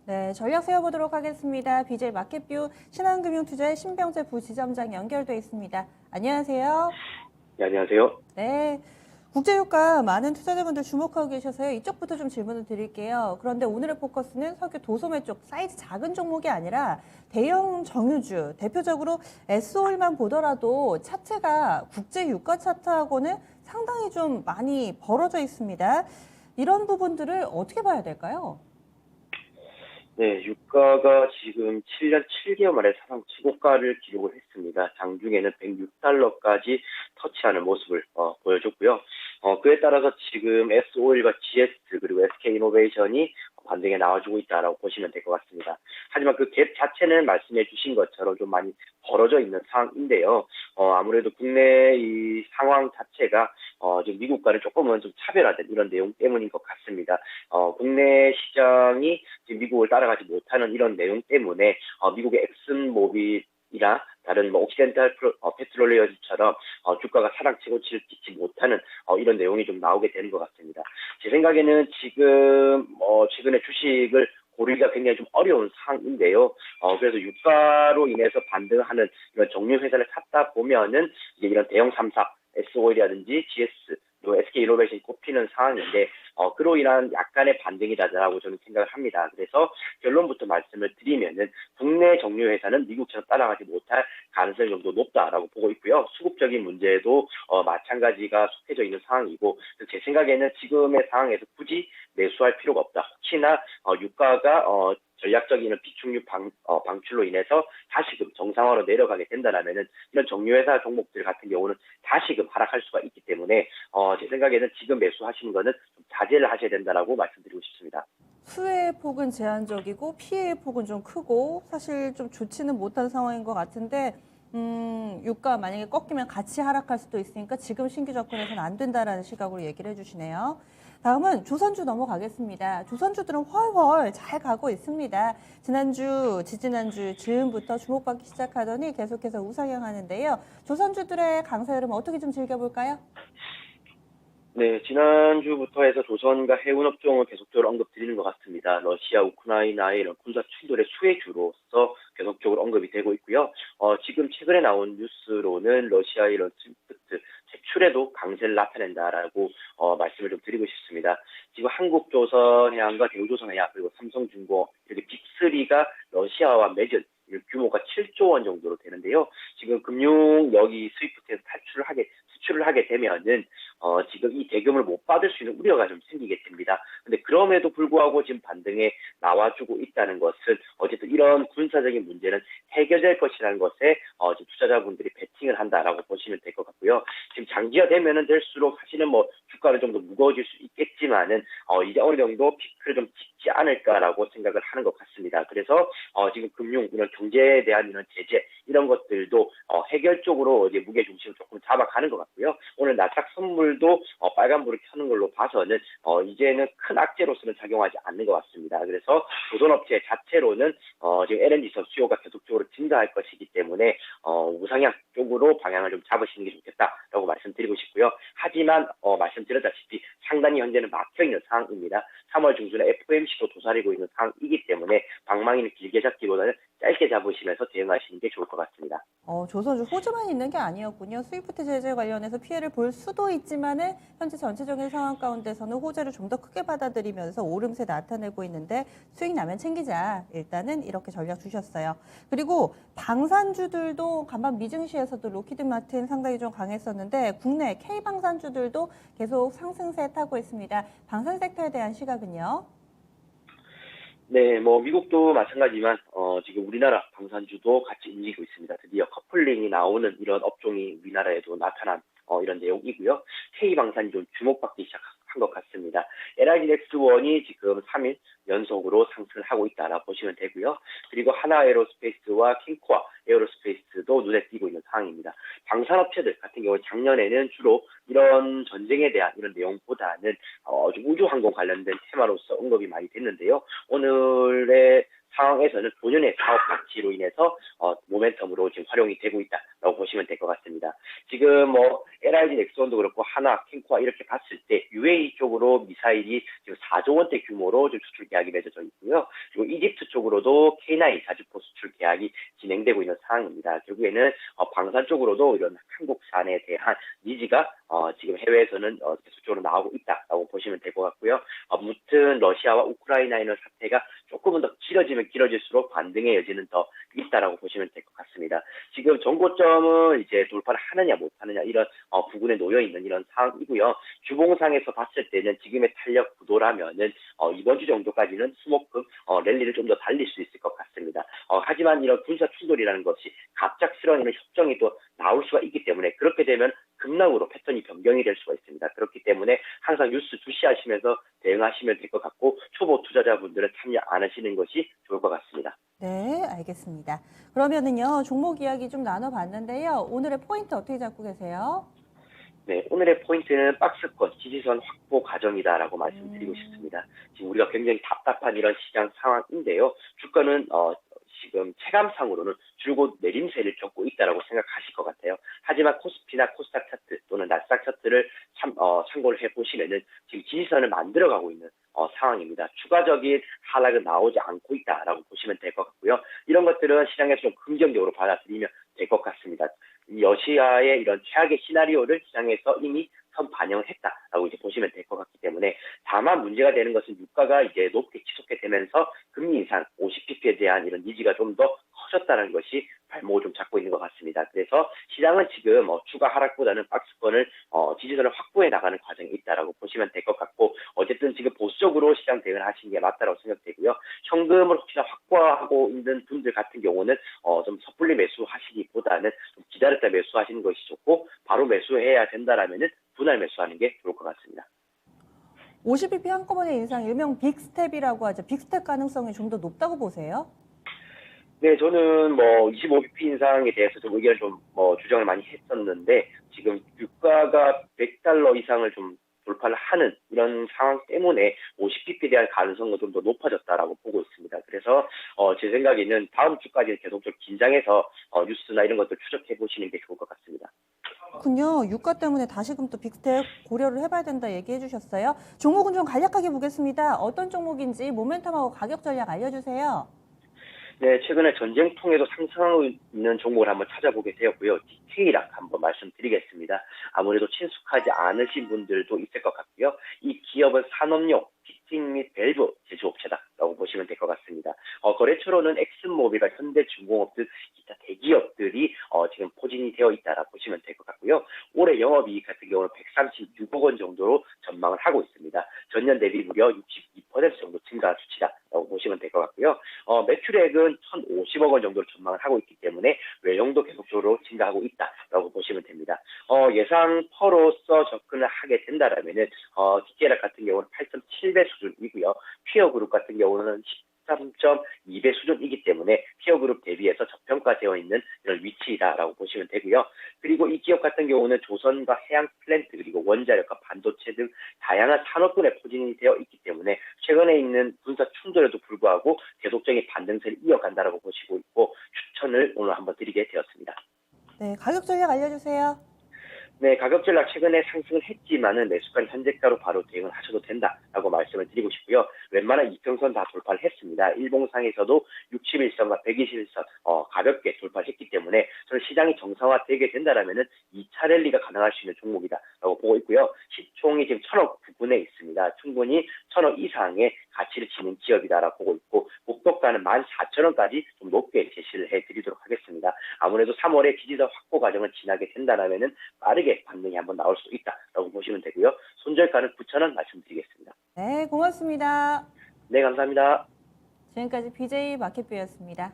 네, 전략 세워보도록 하겠습니다. BJ 마켓뷰 신한금융투자의 신병재 부지점장 연결돼 있습니다. 안녕하세요. 네, 안녕하세요. 네, 국제유가 많은 투자자분들 주목하고 계셔서요. 이쪽부터 좀 질문을 드릴게요. 그런데 오늘의 포커스는 석유 도소매 쪽 사이즈 작은 종목이 아니라 대형 정유주, 대표적으로 SO일만 보더라도 차트가 국제유가 차트하고는 상당히 좀 많이 벌어져 있습니다. 이런 부분들을 어떻게 봐야 될까요? 네, 유가가 지금 7년 7개월 만에 사상 최고가를 기록을 했습니다. 장중에는 106달러까지 터치하는 모습을 보여줬고요. 그에 따라서 지금 S-오일과 GS 그리고 SK이노베이션이 반등에 나와주고 있다라고 보시면 될 것 같습니다. 하지만 그 갭 자체는 말씀해 주신 것처럼 좀 많이 벌어져 있는 상황인데요. 아무래도 국내 이 상황 자체가 좀 미국과는 조금은 좀 차별화된 이런 내용 때문인 것 같습니다. 국내 시장이 지금 미국을 따라가지 못하는 이런 내용 때문에 미국의 엑슨모빌이나 다른 뭐 옥시덴탈 페트롤리엄처럼 주가가 사상 최고치를 찍지 못하는 이런 내용이 좀 나오게 되는 것 같습니다. 제 생각에는 지금 최근에 주식을 고르기가 굉장히 좀 어려운 상황인데요. 그래서 유가로 인해서 반등하는 이런 정유 회사를 찾다 보면은 이제 이런 대형 3사, S-오일이라든지 GS, 또 SK이노베이션이 꼽히는 상황인데 그로 인한 약간의 반등이다라고 저는 생각을 합니다. 그래서 결론부터 말씀을 드리면은 국내 정유 회사는 미국처럼 따라가지 못할 가능성이 좀 더 높다라고 보고 있고요. 수급적인 문제도 마찬가지가 속해져 있는 상황이고 제 생각에는 지금의 상황에서 굳이 매수할 필요가 없다. 혹시나 유가가 전략적인 비축류 방출로 인해서 다시금 정상화로 내려가게 된다면은 이런 정유회사 종목들 같은 경우는 다시금 하락할 수가 있기 때문에 제 생각에는 지금 매수하시는 거는 좀 자제를 하셔야 된다라고 말씀드리고 싶습니다. 수혜의 폭은 제한적이고 피해의 폭은 좀 크고 사실 좀 좋지는 못한 상황인 것 같은데 유가 만약에 꺾이면 같이 하락할 수도 있으니까 지금 신규 접근해서는 안 된다라는 시각으로 얘기를 해주시네요. 다음은 조선주 넘어가겠습니다. 조선주들은 훨훨 잘 가고 있습니다. 지난주, 지지난주 즈음부터 주목받기 시작하더니 계속해서 우상향하는데요. 조선주들의 강세 흐름 어떻게 좀 즐겨볼까요? 네, 지난주부터 해서 조선과 해운업종을 계속적으로 언급드리는 것 같습니다. 러시아, 우크라이나의 이런 군사 충돌의 수혜주로서 계속적으로 언급이 되고 있고요. 지금 최근에 나온 뉴스로는 러시아의 이런 스위프트 제출에도 강세를 나타낸다라고 말씀을 좀 드리고 싶습니다. 지금 한국조선해양과 대우조선해양 그리고 삼성중공 이렇게 빅3가 러시아와 맺은 규모가 7조 원 정도로 되는데요. 지금 금융력이 스위프트에서 수출을 하게 되면은 지금 이 대금을 못 받을 수 있는 우려가 좀 생기게 됩니다. 근데 그럼에도 불구하고 지금 반등에 나와주고 있다는 것은 어쨌든 이런 군사적인 문제는 해결될 것이라는 것에 지금 투자자분들이 베팅을 한다라고 보시면 될 것 같고요. 지금 장기화되면은 될수록 사실은 뭐 주가는 좀 더 무거워질 수 있겠지만은 이제 어느 정도 피크를 좀 찍지 않을까라고 생각을 하는 것 같습니다. 그래서 지금 금융 이런 경제에 대한 이런 제재 이런 것들도 해결 쪽으로 이제 무게 중심을 조금 잡아가는 것 같고요. 오늘 나스닥 선물도 빨간불을 켜는 걸로 봐서는 이제는 큰 악재로서는 작용하지 않는 것 같습니다. 그래서 조선업체 자체로는 지금 LNG선 수요가 계속적으로 증가할 것이기 때문에 우상향 쪽으로 방향을 좀 잡으시는 게 좋겠다라고 말씀드리고 싶고요. 하지만 말씀드렸다시피 상단이 현재는 막혀 있는 상황입니다. 3월 중순에 FOMC도 도사리고 있는 상황이기 때문에 방망이는 길게 잡기보다는 짧게 잡으시면서 대응하시는 게 좋을 것 같습니다. 조선주 호재만 있는 게 아니었군요. 스위프트 제재 관련해서 피해를 볼 수도 있지만은 현재 전체적인 상황 가운데서는 호재를 좀 더 크게 받아들이면서 오름세 나타내고 있는데 수익 나면 챙기자. 일단은 이렇게 전략 주셨어요. 그리고 방산주들도 간밤 미증시에서도 로키드 마틴 상당히 좀 강했었는데 국내 K 방산주들도 계속 상승세 타고 있습니다. 방산 섹터에 대한 시각은요? 네, 뭐 미국도 마찬가지지만 지금 우리나라 방산주도 같이 움직이고 있습니다. 드디어 커플링이 나오는 이런 업종이 우리나라에도 나타난 이런 내용이고요. K방산이 좀 주목받기 시작한 것 같습니다. LIGX1이 지금 3일 연속으로 상승을 하고 있다라 보시면 되고요. 그리고 하나에어로스페이스와 킹코아 에어로스페이스도 눈에 띄고 있는 상황입니다. 방산업체들 같은 경우 작년에는 주로 이런 전쟁에 대한 이런 내용보다는 좀 우주항공 관련된 테마로서 언급이 많이 됐는데요. 오늘의 상황에서는 본연의 사업 가치로 인해서 모멘텀으로 지금 활용이 되고 있다라고 보시면 될 것 같습니다. 지금 뭐 LIG 넥스원도 그렇고 하나, 킹코아 이렇게 봤을 때 UAE 쪽으로 미사일이 지금 4조 원대 규모로 지금 수출 계약이 맺어져 있고요. 그리고 이집트 쪽으로도 K9 자주포 수출 계약이 진행되고 있는 상황입니다. 결국에는 방산 쪽으로도 이런 한국산에 대한 니즈가 지금 해외에서는 계속적으로 나오고 있다라고 보시면 될 것 같고요. 무튼 러시아와 우크라이나의 사태가 조금은 더 길어지면 길어질수록 반등의 여지는 더 있다라고 보시면 될 것 같습니다. 지금 정고점은 이제 돌파를 하느냐 못하느냐 이런 부분에 놓여 있는 이런 상황이고요. 주봉상에서 봤을 때는 지금의 탄력 구도라면은 이번 주 정도까지는 수목금 랠리를 좀 더 달릴 수 있을 것 같습니다. 하지만 이런 군사 충돌이라는 것이 갑작스러운 이런 협정이 또 나올 수가 있기 때문에 그렇게 되면 급락으로 패턴이 변경이 될 수가 있습니다. 그렇기 때문에 항상 뉴스 주시하시면서 대응하시면 될 것 같고 초보 투자자분들은 참여 안 하시는 것이 좋을 것 같습니다. 네, 알겠습니다. 그러면은요, 종목 이야기 좀 나눠봤는데요. 오늘의 포인트 어떻게 잡고 계세요? 네, 오늘의 포인트는 박스권 지지선 확보 과정이다라고 말씀드리고 싶습니다. 지금 우리가 굉장히 답답한 이런 시장 상황인데요. 주가는 지금 체감상으로는 줄곧 내림세를 겪고 있다라고 생각하실 것 같아요. 하지만 코스피나 코스닥 차트 또는 나스닥 차트를 참고를 해보시면은 지금 지지선을 만들어가고 있는 상황입니다. 추가적인 하락은 나오지 않고 있다라고 보시면 될 것 같고요. 이런 것들은 시장에서 좀 긍정적으로 받아들이면 될 것 같습니다. 이 러시아의 이런 최악의 시나리오를 시장에서 이미 선 반영을 했다라고 이제 보시면 될 것 같기 때문에 다만 문제가 되는 것은 유가가 이제 높게 지속해 되면서 금리 인상 50bp에 대한 이런 니즈가 좀 더 커졌다는 것이 발목을 좀 잡고 있는 것 같습니다. 그래서 시장은 지금 추가 하락보다는 박스권을 지지선을 확보해 나가는 과정이 있다라고 보시면 될 것 같고 어쨌든 지금 보수적으로 시장 대응을 하시는 게 맞다라고 생각되고요. 현금을 혹시나 확보하고 있는 분들 같은 경우는 좀 섣불리 매수하시기보다는 좀 기다렸다 매수하시는 것이 좋고 바로 매수해야 된다라면은 분할 매수하는 게 좋을 것 같습니다. 50bp 한꺼번에 인상, 일명 빅스텝이라고 하죠. 빅스텝 가능성이 좀 더 높다고 보세요? 네, 저는 25bp 인상에 대해서 좀 의견을 좀 주장을 많이 했었는데 지금 유가가 $100 이상을 좀 돌파를 하는 이런 상황 때문에 50bp에 대한 가능성은 좀 더 높아졌다라고 보고 있습니다. 그래서 제 생각에는 다음 주까지는 계속적으로 긴장해서 뉴스나 이런 것들 추적해 보시는 게 좋을 것 같습니다. 그렇군요. 유가 때문에 다시금 또 빅스텝 고려를 해봐야 된다 얘기해 주셨어요. 종목은 좀 간략하게 보겠습니다. 어떤 종목인지 모멘텀하고 가격 전략 알려주세요. 네, 최근에 전쟁통에도 상승하고 있는 종목을 한번 찾아보게 되었고요. 디테일하게 한번 말씀드리겠습니다. 아무래도 친숙하지 않으신 분들도 있을 것 같고요. 이 기업은 산업용 피팅 및 밸브 제조업체다라고 보시면 될 것 같습니다. 거래처로는 엑슨모빌과 현대중공업 등 기타 대기업들이 지금 포진이 되어 있다라고 보시면 될 것 같고요. 올해 영업이익 같은 경우는 136억 원 정도로 전망을 하고 있습니다. 전년 대비 무려 62% 정도 증가 수치다라고 보시면 될 것 같고요. 매출액은 1,050억 원 정도를 전망을 하고 있기 때문에 외형도 계속적으로 증가하고 있다라고 보시면 됩니다. 예상 퍼로서 접근을 하게 된다라면은 디케라 같은 경우는 8.7배 수준이고요. 피어그룹 같은 경우는 13.2배 수준이기 때문에 피어그룹 대비해서 저평가되어 있는 이런 위치다라고 보시면 되고요. 그리고 이 기업 같은 경우는 조선과 해양 플랜트 그리고 원자력과 반도체 등 다양한 산업군에 포진이 되어 있기 때문에 최근에 있는 군사 충돌에도 불구하고 계속적인 반등세를 이어간다라고 보시고 있고 추천을 오늘 한번 드리게 되었습니다. 네, 가격 전략 알려주세요. 네, 가격 전략 최근에 상승을 했지만은 매수가는 현재가로 바로 대응을 하셔도 된다라고 말씀을 드리고 싶고요. 웬만한 이평선 다 돌파를 했습니다. 일봉상에서도 61선과 121선 가볍게 돌파를 했기 때문에 저는 시장이 정상화되게 된다라면은 2차 랠리가 가능할 수 있는 종목이다라고 보고 있고요. 시총이 지금 1,000억 부근에 있습니다. 충분히 1,000억 이상의 가치를 지닌 기업이다라고 보고 있고 목표가는 14,000원까지 좀 높게 제시를 해드리도록 하겠습니다. 아무래도 3월에 지지선 확보 과정을 지나게 된다라면은 빠르게 반등이 한번 나올 수 있다라고 보시면 되고요. 손절가는 9,000원 말씀드리겠습니다. 네, 고맙습니다. 네, 감사합니다. 지금까지 BJ 마켓뷰였습니다.